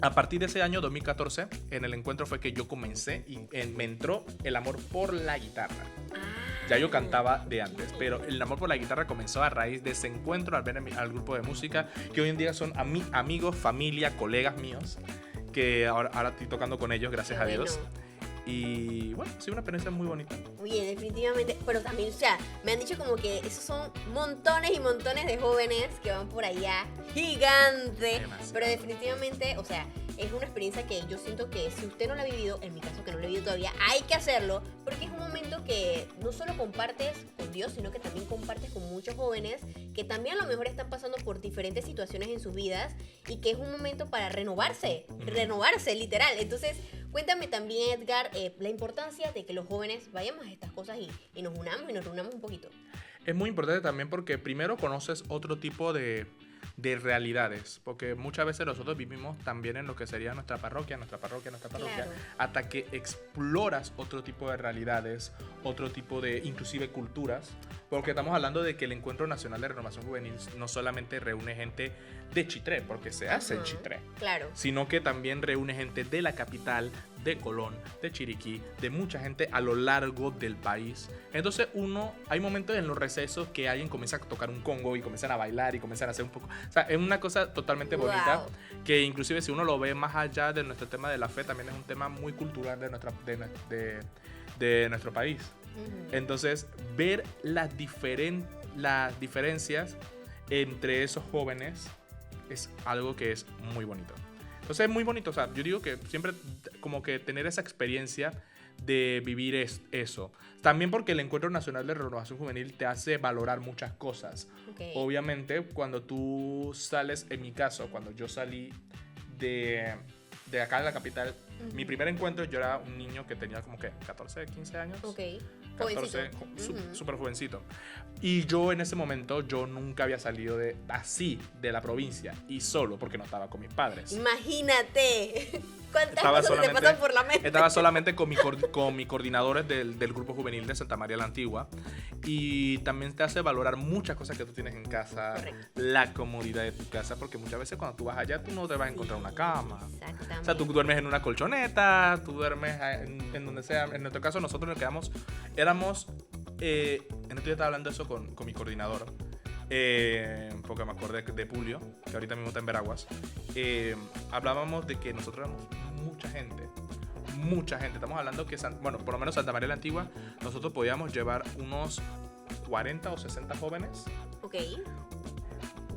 A partir de ese año 2014, en el encuentro fue que yo comencé y me entró el amor por la guitarra. Ya yo cantaba de antes, pero el amor por la guitarra comenzó a raíz de ese encuentro al ver al grupo de música, que hoy en día son amigos, familia, colegas míos, que ahora estoy tocando con ellos, gracias Qué a Dios. bueno. Y bueno, sí, una experiencia muy bonita. Oye, definitivamente, pero también, o sea, me han dicho como que esos son montones y montones de jóvenes que van por allá, gigante, Demasiado. pero definitivamente, o sea, es una experiencia que yo siento que si usted no la ha vivido, en mi caso que no la he vivido todavía, hay que hacerlo, porque es un momento que no solo compartes con Dios, sino que también compartes con muchos jóvenes que también a lo mejor están pasando por diferentes situaciones en sus vidas y que es un momento para renovarse literal. Entonces, cuéntame también, Edgar, la importancia de que los jóvenes vayamos a estas cosas y nos unamos y nos reunamos un poquito. Es muy importante también porque primero conoces otro tipo de realidades, porque muchas veces nosotros vivimos también en lo que sería nuestra parroquia, Claro. hasta que exploras otro tipo de realidades, otro tipo de inclusive culturas, porque estamos hablando de que el Encuentro Nacional de Renovación Juvenil no solamente reúne gente de Chitré, porque se hace en Chitré, Claro. sino que también reúne gente de la capital, de Colón, de Chiriquí, de mucha gente a lo largo del país. Entonces hay momentos en los recesos que alguien comienza a tocar un congo y comienzan a bailar y comienzan a hacer un poco, o sea, es una cosa totalmente bonita, Wow. que inclusive si uno lo ve más allá de nuestro tema de la fe, también es un tema muy cultural de nuestro país. Ujú. Entonces, ver las diferencias entre esos jóvenes es algo que es muy bonito. Entonces, es muy bonito. O sea, yo digo que siempre como que tener esa experiencia de vivir eso. También porque el Encuentro Nacional de Renovación Juvenil te hace valorar muchas cosas. Ok. Obviamente, cuando tú sales, en mi caso, cuando yo salí de acá de la capital, mi primer encuentro, yo era un niño que tenía como que 14, 15 años. Ok. 14, Jovencito. Ujú. súper jovencito. Y yo en ese momento, yo nunca había salido de la provincia y solo porque no estaba con mis padres. Imagínate. ¿Cuántas Estaba cosas se te solamente- pasan por la mente? Estaba solamente con mis coordinadores del grupo juvenil de Santa María la Antigua. Y también te hace valorar muchas cosas que tú tienes en casa, Correcto. la comodidad de tu casa, porque muchas veces cuando tú vas allá tú no te vas a encontrar una cama. Exactamente. O sea, tú duermes en una colchoneta, tú duermes en donde sea. En nuestro caso, nosotros nos quedamos, éramos, en esto yo estaba hablando de eso con mi coordinador, porque me acordé de Pulio, que ahorita mismo está en Veraguas. Hablábamos de que nosotros éramos mucha gente. Estamos hablando que, bueno, por lo menos Santa María la Antigua, nosotros podíamos llevar unos 40 o 60 jóvenes. Ok.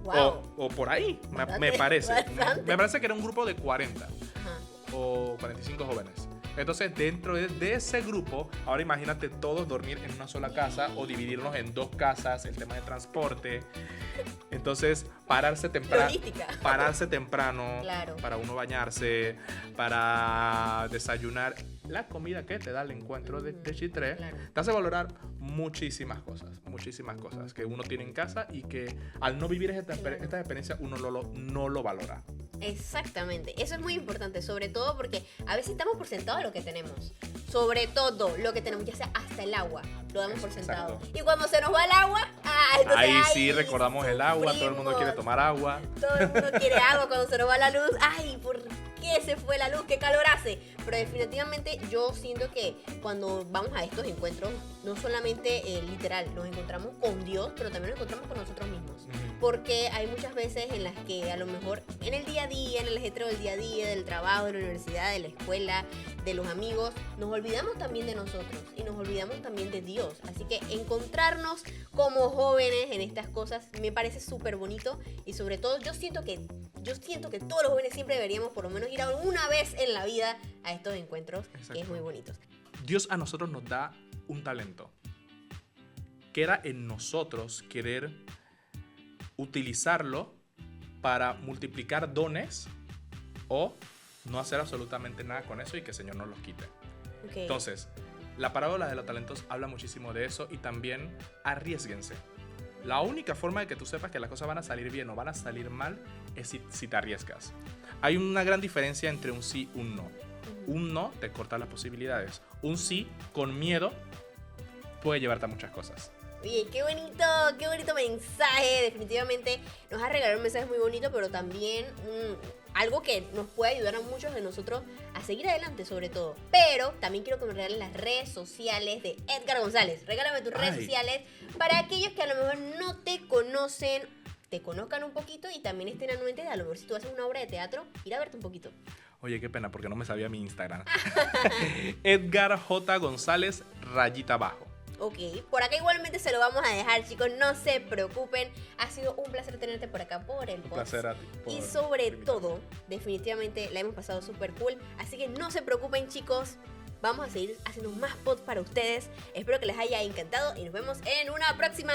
Wow. O por ahí, me Bastante, parece. bastante. Me parece que era un grupo de 40 Ajá. o 45 jóvenes. Entonces, dentro de ese grupo, ahora imagínate todos dormir en una sola casa o dividirnos en dos casas, el tema de transporte. Entonces, pararse Logística. temprano Claro. para uno bañarse, para desayunar. La comida que te da el encuentro de Chitré Claro. te hace valorar muchísimas cosas que uno tiene en casa y que al no vivir estas experiencias uno no lo valora. Exactamente, eso es muy importante, sobre todo porque a veces estamos por sentado lo que tenemos. Sobre todo lo que tenemos, ya sea hasta el agua, lo damos por sentado. Exacto. Y cuando se nos va el agua, entonces, Ahí sí recordamos el agua, todo el mundo quiere sufrimos. tomar agua. Todo el mundo quiere agua cuando se nos va la luz. Ay, ¿por qué se fue la luz? ¿Qué calor hace? Pero definitivamente yo siento que cuando vamos a estos encuentros, no solamente literal, nos encontramos con Dios, pero también nos encontramos con nosotros mismos. Porque hay muchas veces en las que a lo mejor en el día a día, en el ajetreo del día a día, del trabajo, de la universidad, de la escuela, de los amigos, nos olvidamos también de nosotros y nos olvidamos también de Dios. Así que encontrarnos como jóvenes en estas cosas me parece súper bonito y sobre todo yo siento que todos los jóvenes siempre deberíamos por lo menos ir una vez en la vida a estos encuentros, que es Exacto. muy bonitos. Dios a nosotros nos da un talento. Queda en nosotros querer utilizarlo para multiplicar dones o no hacer absolutamente nada con eso y que el Señor nos los quite. Ok. Entonces, la parábola de los talentos habla muchísimo de eso y también arriésguense. La única forma de que tú sepas que las cosas van a salir bien o van a salir mal es si te arriesgas. Hay una gran diferencia entre un sí y un no. Un no te corta las posibilidades. Un sí con miedo puede llevarte a muchas cosas. Oye, qué bonito mensaje. Definitivamente nos ha regalado un mensaje muy bonito, pero también algo que nos puede ayudar a muchos de nosotros a seguir adelante, sobre todo. Pero también quiero que me regalen las redes sociales de Edgar González. Regálame tus redes Ay. sociales para aquellos que a lo mejor no te conocen, te conozcan un poquito y también estén anuentes de a lo mejor si tú haces una obra de teatro, ir a verte un poquito. Oye, qué pena porque no me sabía mi Instagram. Edgar J. González, rayita abajo. Ok, por acá igualmente se lo vamos a dejar, chicos, no se preocupen. Ha sido un placer tenerte por acá por el Un podcast. placer a ti. Y por sobre invitarme. todo, definitivamente la hemos pasado súper cool. Así que no se preocupen, chicos. Vamos a seguir haciendo más pods para ustedes. Espero que les haya encantado y nos vemos en una próxima.